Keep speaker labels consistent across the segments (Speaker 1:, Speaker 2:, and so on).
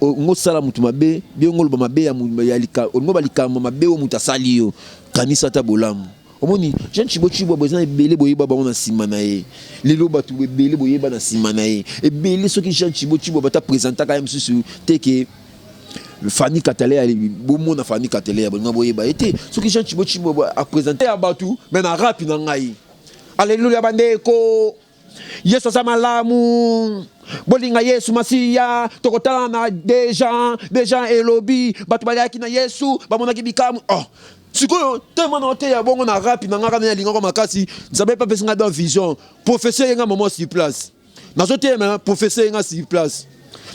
Speaker 1: ngo sala mutu mabe biongo lo mabe ya lika ngo balika mabe o mutu asali yo kanisa ta bolamu omoni Jean Chibo bozana ebele boyeba bango na sima na ye lelo batu ebele boyeba na sima na ye ebele soki Jean Chibo bata présenter ka msusu teke Fanny Katele bomo na Fanny Katele bonga boyeba ete soki Jean Chibo a présenter ya batu mais na rap na ngai alléluia bandeko Yesu sa malamu bolinga Yesu masiya tokotala na déjà elobi batu balaki na Yesu bamonaki bikamu oh sikoyo tellement na te ya bongo na rap na ngaka na linga ko makasi nzabe pa pesa nga vision professeur yenga maman sur place nazo te mais professeur yenga sur place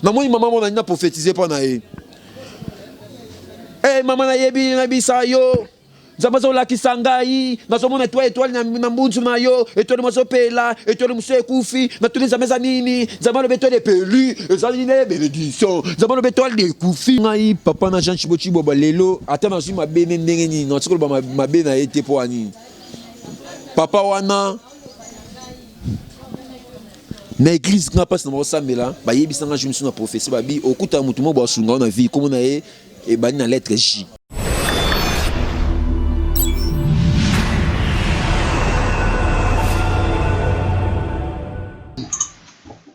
Speaker 1: na moi maman mona na prophétiser pa na ye eh maman na yebi na bisayo Zamazo la kisangai, nazomo na étoile na mbunzu na yo, étoile mozo pela, étoile muso kufi, na tous les ameza nini, zamalo beto de pelu, ezaline bénédiction, zamalo beto de kufi. Ngai papa na Jean Chibo balelo, ata na zuma bene ndenge ni, na tsiko ba mabe na ete po ani. Papa wana na église na passe na osambela, ba yebisa nga jumsu na prophétie ba bi okuta mutu mo ba sunga na vie comme na e bani na lettre J.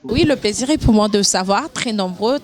Speaker 2: Oui, le plaisir est pour moi de savoir, très nombreux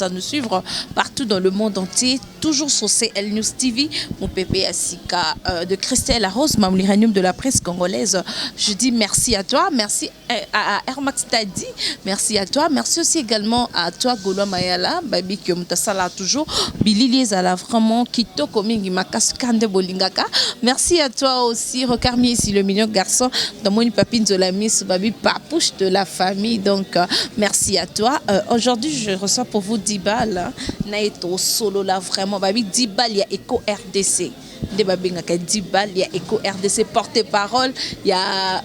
Speaker 2: à nous suivre partout dans le monde entier, toujours sur CL News TV, mon pépé Asika de Christelle Arros, l'uranium de la presse congolaise. Je dis merci à toi, merci à Hermax Tadi, merci à toi, merci aussi également à toi Golo Mayala, Babi Kyomutasala toujours, Billy Liezala vraiment Kito Komingi Makas Kande Bolingaka. Merci à toi aussi, Recarmi ici le million garçon, dans mon papine de la miss, Babi Papouche de la famille, donc merci à toi. Aujourd'hui, je reçois pour vous Dibal. Naeto solo là vraiment. Babi Dibal, il y a Eco RDC. Dibal, il y a Eco RDC porte-parole. Il y a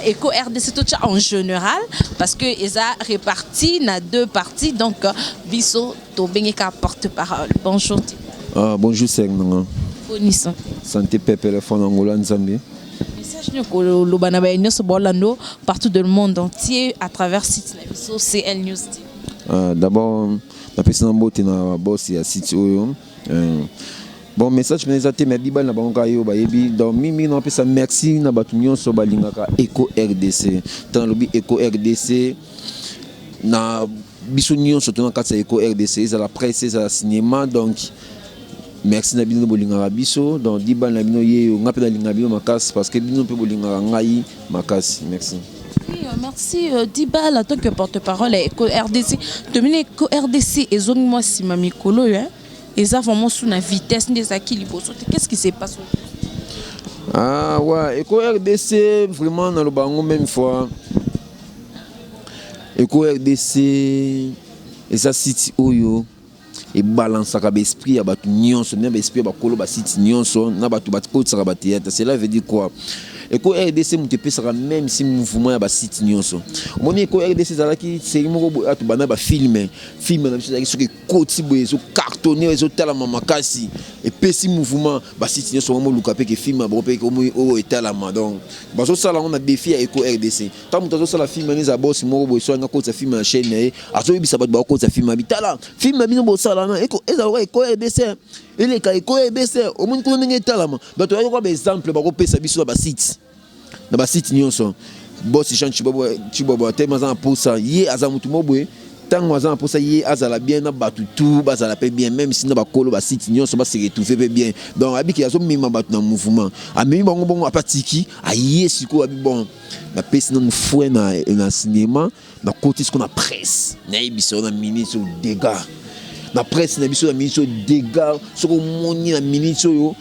Speaker 2: Eco RDC tout ça en général. Parce que ils ont réparti dans deux parties. Donc, Bisso, Tobengeka porte-parole. Bonjour Dibal.
Speaker 1: Bonjour Sengna.
Speaker 2: Bonne santé.
Speaker 1: Santé Pepe, le fond Angola Nzambi.
Speaker 2: Partout dans le monde entier à travers site CL News.
Speaker 1: D'abord, la personne qui na boss ya site bon message mais ça mais Dibal na bango kayo ba yebi donc mimi na pesa merci na batu nyonso balingaka Eco RDC tant lobi Eco RDC na biso nyonso to na kata Eco RDC za la presse za cinéma donc merci na bino bolinga biso donc Dibal na bino ye ngape na linga bino makasi parce que bino pe bolinga ngai makasi merci.
Speaker 2: Oui, merci Dibal en tant que porte-parole à Eco RDC. Domine Eco RDC et zone moi si mami kolo hein. Et ça vraiment sous la vitesse des acquis liboso. Qu'est-ce qui se passe?
Speaker 1: Ah ouais, Eco RDC vraiment dans le bango même fois. Eco RDC et ça site oyo et balance à l'esprit à batu nyonso na esprit ba kolo ba site nyonso na batu ko tsaka ba théâtre cela veut dire quoi Eco RDC muté pesaka même si mouvement ya ba site nyonso moni Eco RDC zalaki série moko atu bana ba film na biso zalaki soki koti boye so cartonner so tala makasi et pesi mouvement ba site nyonso mo luka pe ke film ba pe ko o etala ma donc ba so sala on a défi à Eco RDC tant muto so sala film ni za boss moko boye so nga koti film na chaîne azo yebisa ba ko koti film bitala film bino bo sala na Eco RDC il est Eco RDC au monde ko ndenge talama bato ya ko ba exemple ba ko pesa biso ba site na ba site nyonso boss Jean Chibo te mazana pour ça yé azamutu mobwe tango azana pour ça yé azala bien na batu tout bazala pe bien même si na ba kolo ba site nyonso ba se retrouver pe bien donc abiki azo mima batu na mouvement amemi bango bongo apatiki ayé siko abi bon na pesi na fouet na cinéma na côté ce qu'on a presse na biso na ministre dégâts na presse na biso na ministre dégâts ce qu'on moni na ministre yo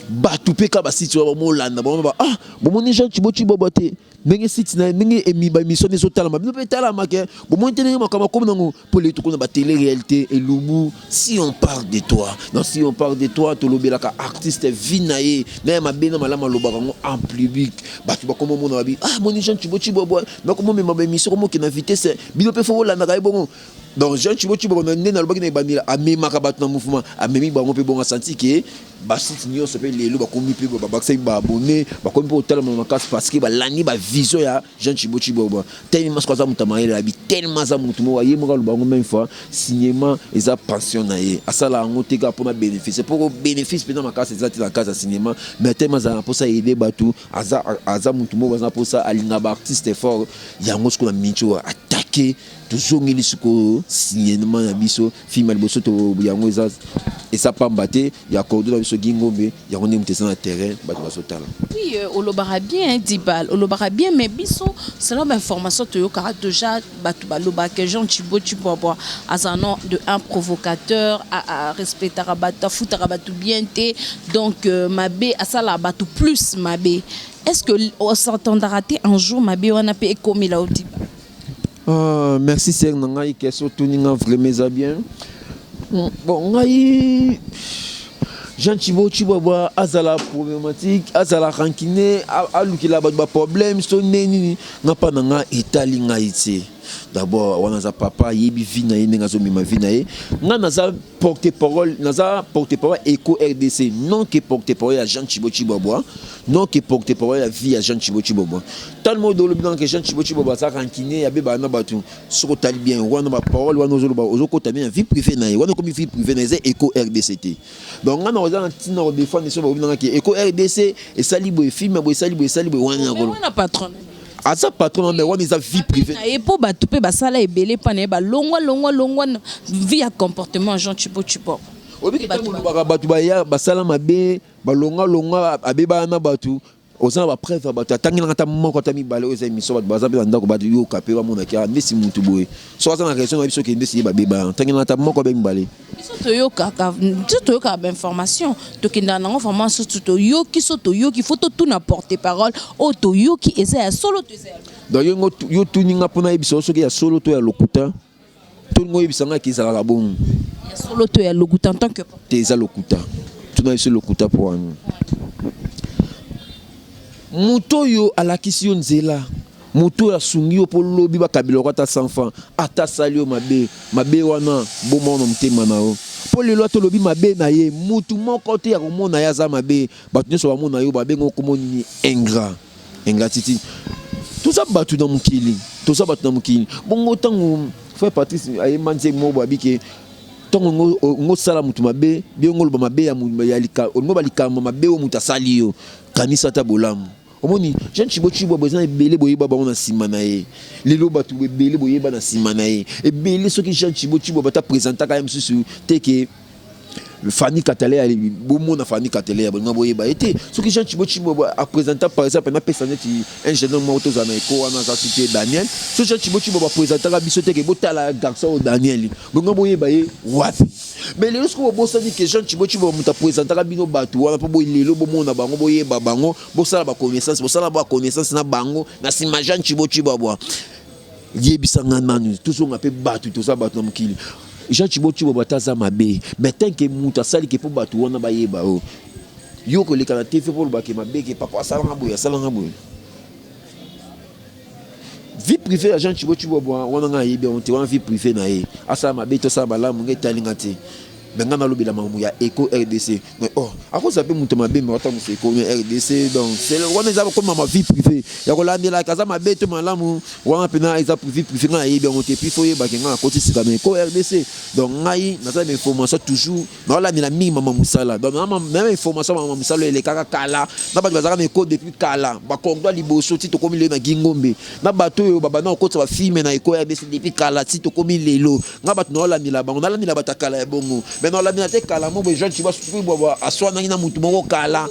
Speaker 1: batu pe ka ba site yo mo landa ba ah bo moni Jean Chibo bote ndenge site na ndenge emi ba mission ne sotalama bino pe talama ke bo moni tene makama comme nango pour les tout na ba télé réalité et lubu si on parle de toi non si on parle de toi to lobela ka artiste vinaye na ma bena malama lobaka ngo en public batu ba comme mona ba ah moni Jean Chibo boy na comme me ma mission comme ki na vitesse bino pe fo landa ka bongo donc Jean Chibo na nena lobaki na bandila amema ka batu na mouvement amemi bango pe bonga senti ke ba site nyonso pe lelo ba komi pe ba bakisa ba abonné ba komi pe hôtel makasi parce que ba lani ba vision ya Jean Thibaut Chiboba tellement ce que muta marié la bi tellement za mutu mo waye mo ka lubango même fois cinéma eza pension na ye asala ngo teka pour na bénéfice pour bénéfice pendant ma case eza la case cinéma mais tellement za pour ça aider batu aza mutu mo za pour ça alinga ba artiste fort yango ce qu'on a mincho attaquer toujours ngeli suko cinéma na biso film aliboso to yango eza et ça pas mbaté ya cordo na biso gingombe yango ne mutesa na terrain batu basotala.
Speaker 2: Oui, olobara bien Dibal, olobara bien mais biso c'est là information to yokara déjà batu baloba que Jean Thibaut Chiboba azano de un provocateur à respecter batu foutara batu bien té donc mabé asala batu plus mabé. Est-ce que on s'entendra un jour mabé on a payé comme il a dit?
Speaker 1: Merci c'est ngai question tout ninga vraiment bien. Bon ngai Jean Thibaut Chiboba azala problématique azala rancune alukila ba problème so neni na pa nanga etali ngai ti d'abord wana za papa yebi vina ye nga zo mima vina ye nga naza porte-parole Eco RDC non que porte-parole à Jean Thibaut Chiboba non que porte-parole à vie à Jean Thibaut Chiboba tant mot de l'oblan que Jean Thibaut Chiboba ça rancune ya beba na batu soko tali bien wana ba parole wana zo ba ozo kota bien vie privée na ye wana comme vie privée na ye Eco RDC donc nga na oza tina o défendre so ba oblan que Eco RDC et salibo film bo salibo wana
Speaker 2: patron
Speaker 1: à ça patron mais on a vie privée
Speaker 2: et pour batouper basala et belé pané ba longwa vie à comportement Jean Thibaut Chiboba
Speaker 1: obi batu ba ya basala mabe ba longa abeba na batu oza ba preuve batu atangi ngata moko tami balé oza émission batu baza bela ndako batu yo kapé ba mona kia ndesi muntu boye so aza na question na biso ke ndesi ba beba tangi ngata moko be mbalé
Speaker 2: biso to yoka ba information to kinda na information to yo ki so to yo ki photo tout na porte parole o to yo ki eza solo to eza
Speaker 1: donc yo tuninga pona biso so ki ya solo to ya lokuta to ngo yebisanga ki za la bon
Speaker 2: ya solo to ya lokuta en tant que
Speaker 1: te eza lokuta tu na biso lokuta pour nous muto yo alakisi yo nzela muto ya sungi yo po lobi ba kabilo kata sanfan ata salio mabe wana bomona mtema nao po lelo to lobi mabe na ye mutu moko te ya komona ya za mabe batu nso ba mona yo babengo komoni ingratitude tout ça batu na mukili bongo tango frère Patrice ay manze mo babike tongo ngo sala mutu mabe biongo lo mabe ya lika ngo balika mabe o mutu asali yo kanisa ta bolamu omoni Jean Thibaut Chiboba bezana ebele boyeba bango na sima na ye lelo batu ebele boyeba na sima na ye ebele soki Jean Thibaut Chiboba ta présenta ka msusu teke Fanny Katale ali bomo na Fanny Katale bonga boyeba été soki Jean Thibaut Chiboba a présenté par exemple na personne qui un jeune homme moto za na Eco wana za cité Daniel so Jean Thibaut Chiboba présenta ka biso teke botala garçon Daniel bonga boyeba ye wapi mais les lorsque vous bossez que Jean Thibaut Chiboba muta présenter ka bino batu wana po boyelo bomona bango boyeba bango bosala ba connaissance na bango na sima Jean Thibaut Chiboba yebisanga nanu toujours ngape batu to sa batu na mukili Jean Thibaut Chiboba taza mabe mais tant que muta sali ke po batu wana bayeba o yo ko le kana TV pour ba ke mabe ke papa salanga boya vie privée à Jean Thibaut Chiboba wana nga yebi on te wana vie privée na ye asa mabe to sa bala mu ngeta lingati benga na lobi la mamu ya Eco RDC mais à cause ça peut monter mabe mais autant c'est comme RDC donc c'est wana za comme ma vie privée ya ko landi la kaza mabe to malamu wana pena eza vie privée nga yebi on te puis faut yeba ke nga côté sika na Eco RDC donc ngai na za information toujours na la ni la mi mama musala donc même information mama musala ele kaka kala na ba bazaka na Eco depuis kala ba kongwa liboso ti to komi le na gingombe na bato yo baba na côté ba filme na Eco RDC depuis kala ti to komi lelo nga bato na la ni la bango na la ni la batakala ya bongo mais non la minate kala mo be Jean Thibaut Chiboba aswa na ina mutu moko kala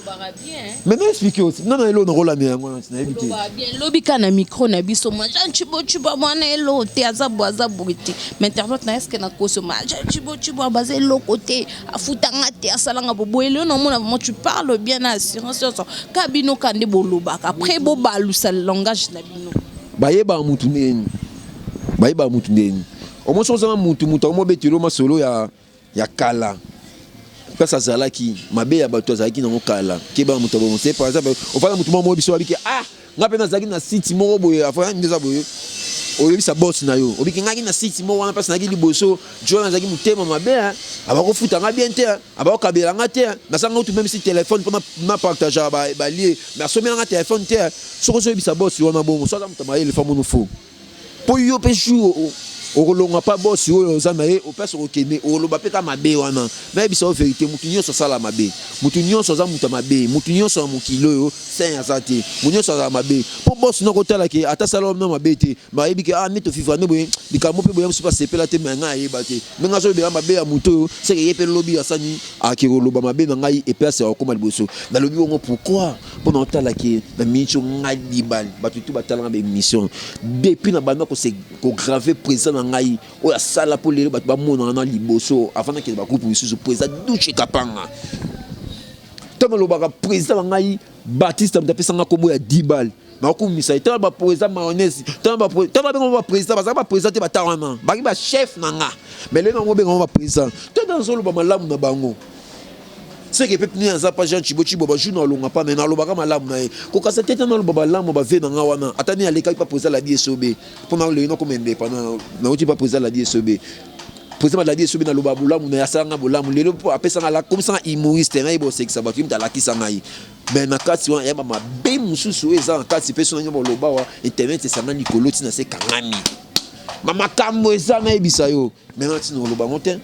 Speaker 1: mais non expliquer aussi non elo na rola na ngona na ebite
Speaker 2: bien lobi kana micro na biso ma Jean Thibaut Chiboba na elo te azabu buti mais internaute na eske na koso ma Jean Thibaut Chiboba bazé lo côté afutanga te asalanga bobo elo na mona vraiment tu parles bien na assurance kabino kande boloba après bo balu sa langage na bino
Speaker 1: bayeba mutu neni omo so za mutu omo betiro masolo ya kala pesa zalaki mabe ya bato zalaki na kala keba mutu bo c'est par exemple ofala mutu mo biso abiki nga pena zalaki na site mo boye afa ndeza boye oyebisa boss na yo obiki ngaki na site mo wana place na ki liboso jo na zaki mutema mabe abako futa nga bien te abako kabela nga te na sanga tu même si téléphone pour na partager ba lié mais asomela nga téléphone te soko so yebisa boss wana bongo so za mutama ile famu no fo po yo pe jour okolonga pa boss oyo ozana ye opesa okende oloba pe ka mabe wana na yebisa o vérité mutu nyonso sala mabe mutu nyonso za mutu mabe mutu nyonso mukilo yo sen azate mutu nyonso za mabe po boss no kotala ke ata sala na mabe te ba yebi ke neto fifa ne boye bikambo pe boye musu pa sepela te menga ye bate menga so be mabe ya mutu se ke yepe lobi asani akiroloba mabe na ngai e pesa okoma liboso na lobi ngo pourquoi po na otala ke na mincho ngadi bal batu tu batala ba émission depuis na banda ko se ko graver présent ngai oya sala pour les bato ba mona na liboso avant que ba groupe misusu président douche kapanga tama lo ba président ngai Baptiste mtapesa nga kombo ya 10 balles na ko misa tama ba président mayonnaise tama ba président ba président te ba tawana ba chef nanga mais le ngo be ngo ba président to dans zo lo ba malamu na bango c'est que peuple n'a pas Jean Chibo ba journal longa pas mais na lo ba ka malamu na ko ka sa tete na lo ba lamu ba ve na nga wana atani aleka pa président la DSOB pour na le no comme indépendant na oti pa président la DSOB président la DSOB na lo ba bulamu na yasanga bulamu lelo po apesa la comme ça humoriste na ibo sexa ba kim ta la kisanga yi mais na kati wana ya ba be mususu eza na kati personne nyo lo ba wa internet esanga nikolo tina se kangami mama kambo eza na ebisa yo maintenant tino lo ba monte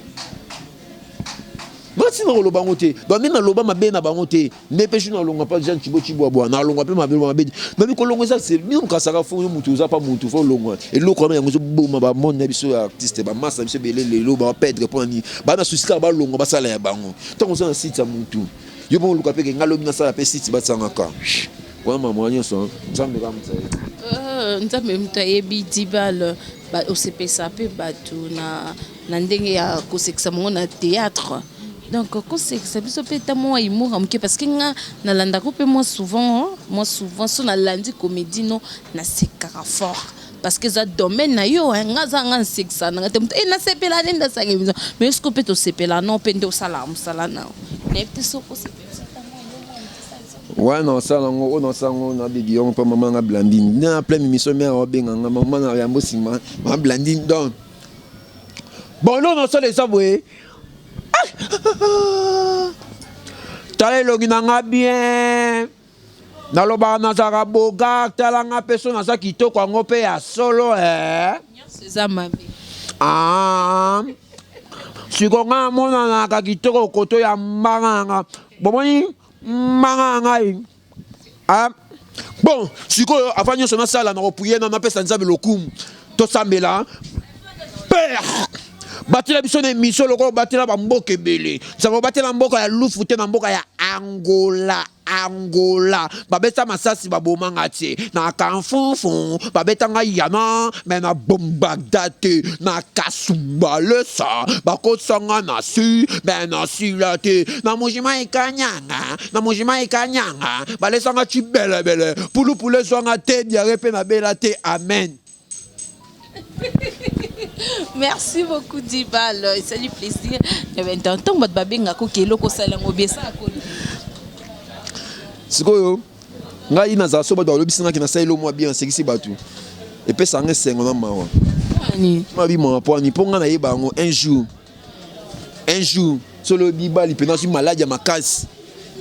Speaker 1: Bati na loba ngote ba mina loba mabe na bangote ne pechu na longa pa Jean Chibo abwa na longa pe mabe mais ko longo ça c'est mi ka saka fo mutu za pa mutu fo longa et lo ko ma yango zo boma ba mon na biso artiste ba massa biso belele lo ba perdre pour ni ba na susika ba longa ba sala ya bango tant on site mutu yo bon luka pe ke ngalo mina sala pe site ba tsanga ka kwa mama nyonso nzambe ka mutsaye
Speaker 2: nzambe mutayebi dibal ba osepesa pe batu na ndenge ya ko sexa mo na théâtre. Donc, quand c'est ça, c'est moi humour parce que na landa ko moi souvent sur na landi comédie non na c'est fort parce que ça domaine na yo nga za nga sexa na te na sepela nda sa ngebizo mais est-ce que peut to sepela non pende sala na ne peut so ko
Speaker 1: ouais non ça on non ça on a bigi on pas maman na blandine na plein émission mais on benga maman na yambo sima ma blandine donc bon non ça les avouer tale logi nanga bien naloba na zara boga tala nga peso na za kitoko ngo pe ya solo
Speaker 2: c'est ça ma vie
Speaker 1: siko nga mona na ka kitoko koto ya mbanga bomoni mbanga bon siko afanyo sona sala na kopuye na pesa nzambe lokumu to sambela père batela biso na émission loko batela ba mboka ebele ça va batela mboka ya lufu te na mboka ya Angola babeta masasi babomanga te na kanfunfun babeta nga yana mais na bombardate na kasumba le sa bakosanga na si mais na sila te na mojima ikanyanga balesanga chibele pulu zonga te diare pe na bela te amen.
Speaker 2: Merci beaucoup Dibal, c'est du plaisir. Il y avait un temps où babenga ko kelo ko sala ngobesa ko.
Speaker 1: Sikoyo ngai na za so ba do lobisanga ki na sailo mo bien sekisi batu. Et pe sanga sengo na mawa.
Speaker 2: Ani.
Speaker 1: Ma bi mo po ni ponga na yeba ngo un jour solo Dibal pe na su malade ya makasi.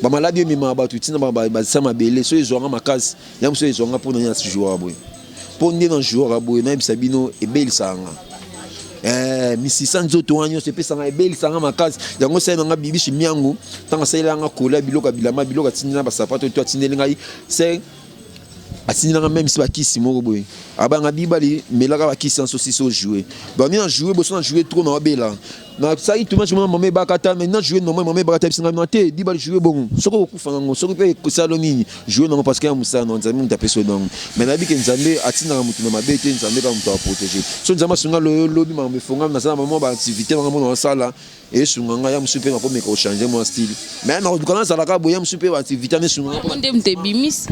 Speaker 1: Ba malade mi ma batu tina ba sama bele so ezonga makasi. Yam so ezonga po na ya jour aboy. Po ndi na jour aboy na bisabino e bel sanga. Misisa nzoto wanyo se pesa nga ebeli sanga makasi yango sai nga bibi chimiangu tanga sai nga kola biloka bilama biloka tindina ba sapato to tindeli ngai c'est atindina nga même si ba kisi moko boy abanga bibali melaka ba kisi en saucisse jouer ba ni en jouer bo so jouer trop na bela na sai tout match maman ba kata maintenant jouer non maman ba kata singa na te dibali jouer bon soko ko fanga ngo soko pe ko salo nini jouer non parce que musa non nzambe mu tapeso donc mais na bi ke nzambe atina mutu na mabete nzambe ka mutu a protéger so nzambe sunga lo lobi ma me fonga na sana maman ba activité na mo na sala et sunga ya musu pe na ko me ko changer mon style mais na du kana sala ka boya musu pe ba activité na sunga
Speaker 2: ko ndem te bimis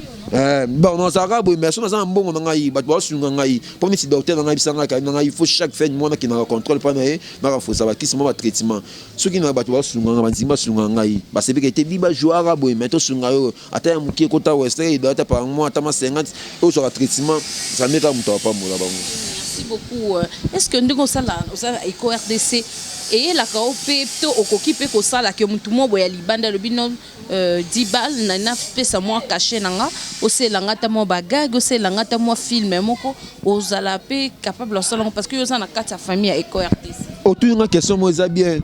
Speaker 1: bon non ça ka boy mais so na sana mbongo na ngai ba ba sunga ngai pour ni si docteur na ngai bisanga ka na ngai il faut chaque fin mois na ki na contrôle pas na na faut ça ba mo traitement ceux qui na bato ba sunga banzimba sunga ngai ba se beke te biba jouara boy mais to sunga yo ata ya mukie kota west et data par mois ata ma 50 au sur traitement ça meka muto pa mola bango.
Speaker 2: Merci beaucoup. Est-ce que nous avons éco RDC et la caopé au coquille peut ça la que tout le monde voit libanda le binom 10 balles na pesa moi caché nanga au c'est langata mo bagage au c'est langata mo film moko aux alapé capable salon parce que ça na quatre famille à éco RDC.
Speaker 1: Autour une question moi ça bien.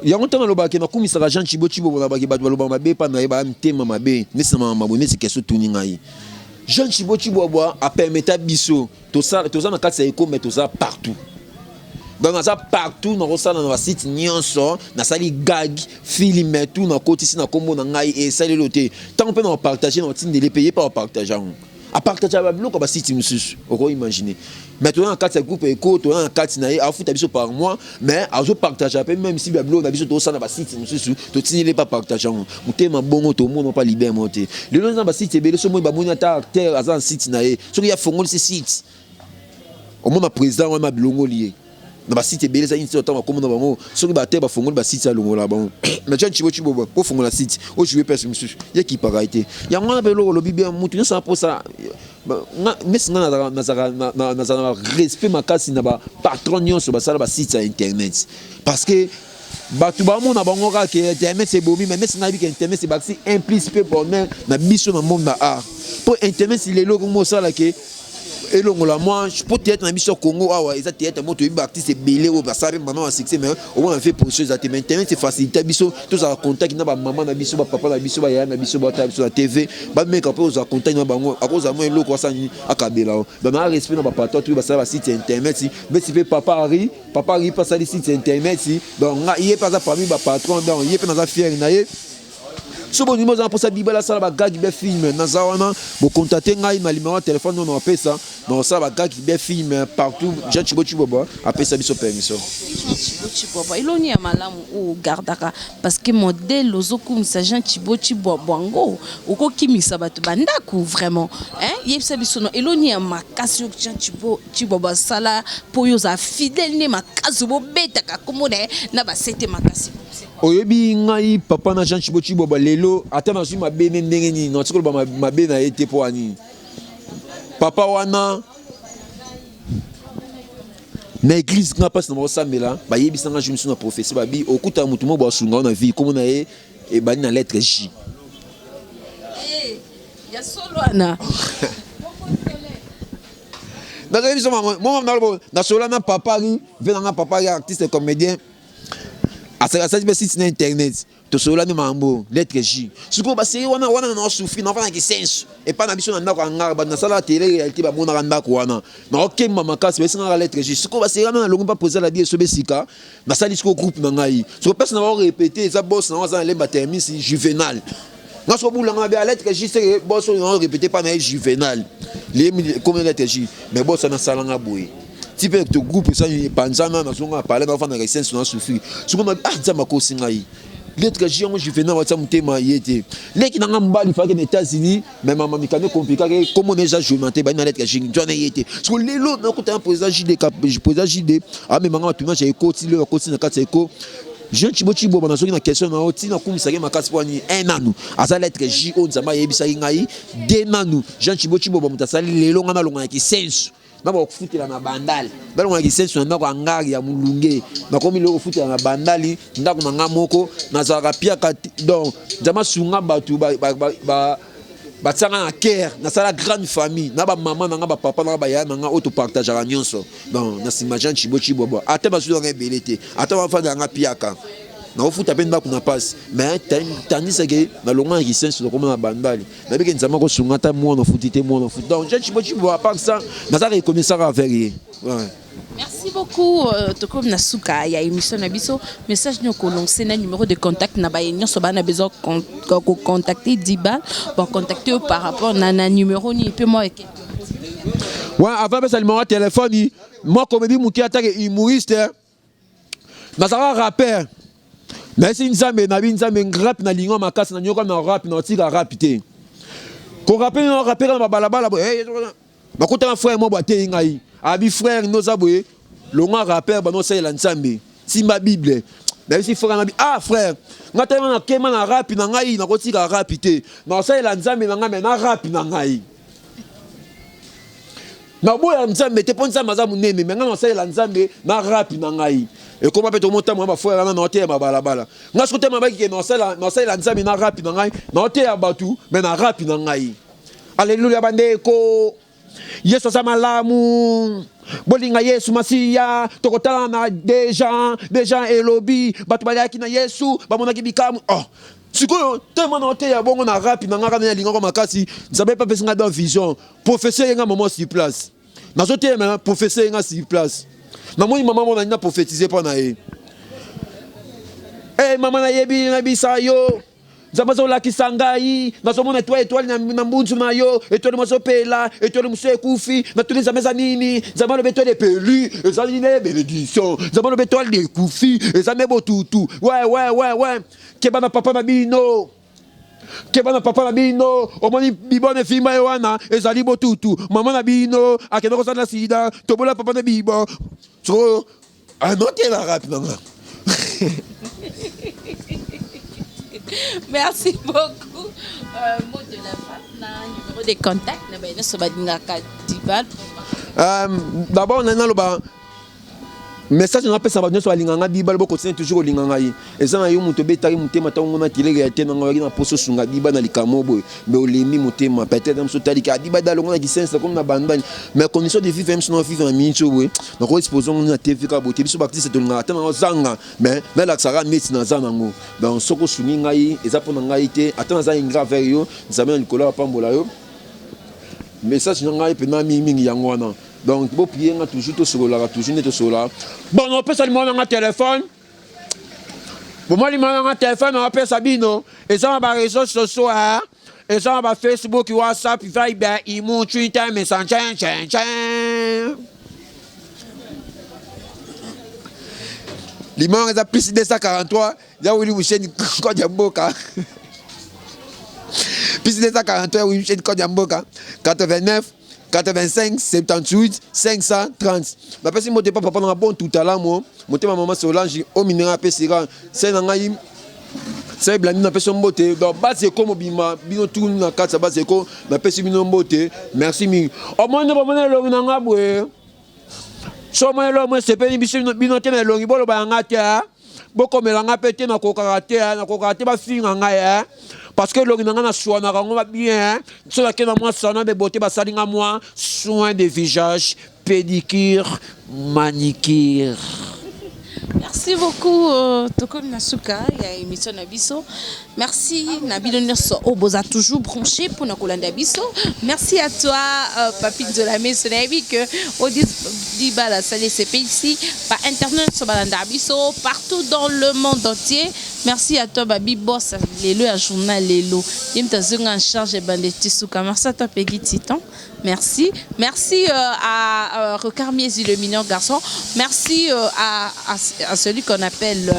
Speaker 1: Il y a longtemps le baké na komisara Jean Chibo na baké ba lo ba mabe pa na ba mtema mabe nesa mabone c'est question tout ngai. Jean Chibo a permis à biso tout ça na quatre éco mais tout ça partout. Donc ça partout dans le site nyonso na sali gag film tout na côté ici na kombo na ngai et sali loté tant on peut en partager on tine de les payer pas en partageant à partager ba bloc ba site mususu on imaginer maintenant en quatre groupe éco to en quatre na a foot biso par mois mais a zo partager même si ba bloc na biso to ça na ba site mususu to tine les pas partager mutema bongo to monde pas libérer monter le long na ba site belé so mo ba moni ata acteur azan site na e so ya fongol ce site au moins président on ma blongo lié na ba site belé ça initi autant comme na bango so ba te ba fongol ba site alongo la bango mais Jean Chibo po fongola site o jouer personne mususu ya ki paraité ya ngana belo lo bibé mutu ça pour ça mais na respect makasi na ba patron nyonso ba sala ba site internet parce que batu ba mona bango ka ke internet c'est bomi mais c'est na bi que internet c'est baxi implice peu bonheur na biso na monde na art pour internet c'est les logo mo sala ke et là moi je peux être dans mission Congo ah ouais exact être moi tu es artiste belé au ça maintenant à succès mais au moins on fait pour choses à internet c'est facilité biso tous à contact na ba maman na biso ba papa na biso ba ya na biso ba ta biso la TV ba make up aux contact na bango à cause à moi loko ça ni akabela ba na respect na ba patron tu ba ça ba site internet si mais si fait papa Ari pas ça site internet si donc il est pas ça parmi ba patron donc il est pas dans ça fier na ye so bon numéro pour ça bibala ça ba gars qui be film na za wana bo contacter ngai na numéro de téléphone non appelle ça donc ça ba gars qui be film partout Jean Chibo appelle ça biso permission
Speaker 2: Chibo il on y a malamu ou gardaka parce que modèle ozokum sa Jean Chibo ngo uko kimisa batu bandaku vraiment hein yebisa biso no eloni ya makasi Jean Chibo sala po yo za fidèle ne makasi bo betaka komone na ba sete makasi
Speaker 1: oyebi ngai papa na Jean Chibo lelo ata na zuma bene ndenge ni no tikolo ba mabe na ete po ani papa wana na église nga passe na mosambela ba yebisa nga jumisu na professeur babi okuta mutu mo ba sunga na vie comme na e bani na lettre J
Speaker 2: ya solo ana
Speaker 1: na révision moi na solo na papa ri venanga papa ri artiste comédien à ça site na internet to sola ni mambo lettre J suko ba série wana na souffrir na fana ki sense et pas na biso na ndako ngara ba na sala télé réalité ba mona ndako wana na ok mama kasi ba singa lettre J suko ba série na longo pas poser la vie sobe sika na sali suko groupe na ngai suko personne na répéter ça boss na za lemba termine si juvénal na so bula nga lettre J c'est boss na répéter pas na juvénal les comme lettre J mais boss na sala nga boy tu peux te groupe ça panzana na zonga parler na fana ressense na souffrir suko ma nzamba ko singa yi lettre J moi je venais voir ça mutema yete leki na ngamba il fallait que les États-Unis même maman mikano compliqué comme on déjà joué monter ba na lettre J njona yete so lelo na ko ta président JD cap président JD ah mais manga tout j'ai écouté le côté na kata éco Jean Chibo bana soki na question na oti na kumisa ke makasi poani un anu asa lettre J on zama yebisa ngai de nanu Jean Chibo ba mutasali lelo ngana longa ki sense na ba kufutela na bandali balo ngaki sense na ndako ngari ya mulunge na komi lo kufutela na bandali ndako na moko na zaka pia donc jama sunga batu ba tsanga na cœur na sala grande famille na ba maman na ba papa na ba ya na auto partage la nyonso donc na Jean Chibo ata ba suzo ngabelete ata ba fanda nga piaka na ofuta pe ndako na passe mais tandis que na longa qui sense comme na bandali na beke nzama ko sunga ta mo na futite mo na fut donc Jean Chibo à part ça na ça reconnaissance avec rien ouais.
Speaker 2: Merci beaucoup Tokom Nasuka ya émission na biso message nous ko lancer na numéro de contact na ba yenyo so ba na besoin ko contacter Diba pour contacter par rapport na numéro ni peut moi avec
Speaker 1: ouais avant ça le numéro de téléphone moi comédie muki attaque humoriste na ça rappeur mais si nzambe na binzambe rap na lingo makasi na nyoka na rap na tika rapité ko rapper na rapper na balabala ba kota na frère mo ba te ngai abi frère no zabwe longa rapper ba no sa la nzambe simba bible mais si frère na ah frère ngata na kema na rap na ngai na ko tika rapité na sa la nzambe na ngai na rap na ngai na boya nzambe te po nzambe aza monene me nga nasalela nzambe na rapi na ngai ekoma mpe tomota mwa bafoyaka na oteya mabalabala nga soki tema bakike nasalela nzambe na rapi na ngai na oteya bato me na rapi na ngai aleluya bandeko yesu aza malamu bolinga yesu masiya tokotala na deja elobi bato baliaki na yesu bamonaki bikamu sikoyo tema na oteya bongo na rapi na nga kana yalingako makasi nzambe mpe apesi nga dans vision professeur yenga mama sur place nazoteyema professeur yenga sur place namoni mama mona nina prophétiser mpo na ye mama nayebi nabisa yo nzambe azolakisa ngai nazomona étoile na mbunzu na yo étoile mozopela étoile mosusu ekufi natuni nzambe eza nini nzambe alobi étoile epelu eza nini bénédiction nzambe alobi étoile ekufi eza me botutu ouais keba na papa na bino omoni bibo na fimba ye wana ezali botutu mama na bino akende kosala sida tobola papa na bibo so anotela rapi nanga.
Speaker 2: Merci beaucoup. Mot de la fin, numéro de contact,
Speaker 1: d'abord on a le message na pesa bato nyonso balinganga bibala bokontinue toujours kolinga ngai eza na yo moto obetaki motema ntango ngona kilege ya te nanga waki na poso sunga biba na likamo boye me olemi motema peut-être moso otaliki adiba dalongo na kisensa comme na bandbani mais condition de vivre mso na vivre na minitio boye nakoexpose ngo na tv ka bote biso baartiste tolingaka te nango zanga mais nalakisaka neti naza nango donc soki osungi ngai eza mpo na ngai te ata naza ingra vers yo nzambe na likolo apambola yo message na ngai mpena mingi yango wana. Donc, si vous priez, toujours tout sur la toujours tout sur la. Bon, on peut seulement un téléphone. Pour moi, il un téléphone, on appelle Sabino. Et ça, on va réseaux sociaux, et ça, on va Facebook, WhatsApp, Viber, Imo, Twitter, Messenger, Limon, il a plus de 243. Il y a Willy Mouchen, Kodjamboka. Plus de 243, Willy Mouchen, Kodjamboka. 89. 85 78 530. Ma personne moté pas pendant un bon tout à l'heure moi. Moté ma maman Solange au minera pesera. C'est nangai. C'est blandi na personne moté. Donc base comme bima bino tout na quatre base ko na personne bino moté. Merci mi. Au moins ne pas mener le nanga bwe. So moi le moi c'est pas bino tena longi bolo ba ngata. Boko melanga pété na kokarate ba finga ngaya. Parce que le nanga na soin na bien sur laquelle moi sana de beauté ba salinga moi soin de visage pédicure manicure.
Speaker 2: Merci beaucoup Toko Nasuka ya émission Nabiso. Merci Nabilo Nerso Oboza toujours branché pour Nakolanda Biso. Merci à toi Papi de la maison que Odiba la salle CP ici par internet sur Balanda Biso partout dans le monde entier. Merci à toi Babi Boss Lelo à journal Lelo. Yimta zunga en charge bandeti Suka. Merci à toi Peggy Titan. Merci. Merci à Recarmiez le mignon garçon. Merci à celui qu'on appelle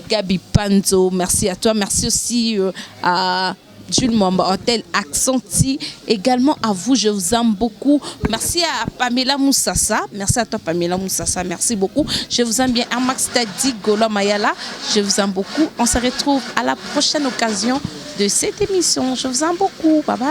Speaker 2: Gabi Panzo. Merci à toi. Merci aussi à Jules Mwamba Hôtel Accenti. Également à vous, je vous aime beaucoup. Merci à Pamela Moussassa. Merci à toi Pamela Moussassa. Merci beaucoup. Je vous aime bien. Amax Tadi Gola Mayala. Je vous aime beaucoup. On se retrouve à la prochaine occasion de cette émission. Je vous aime beaucoup. Bye bye.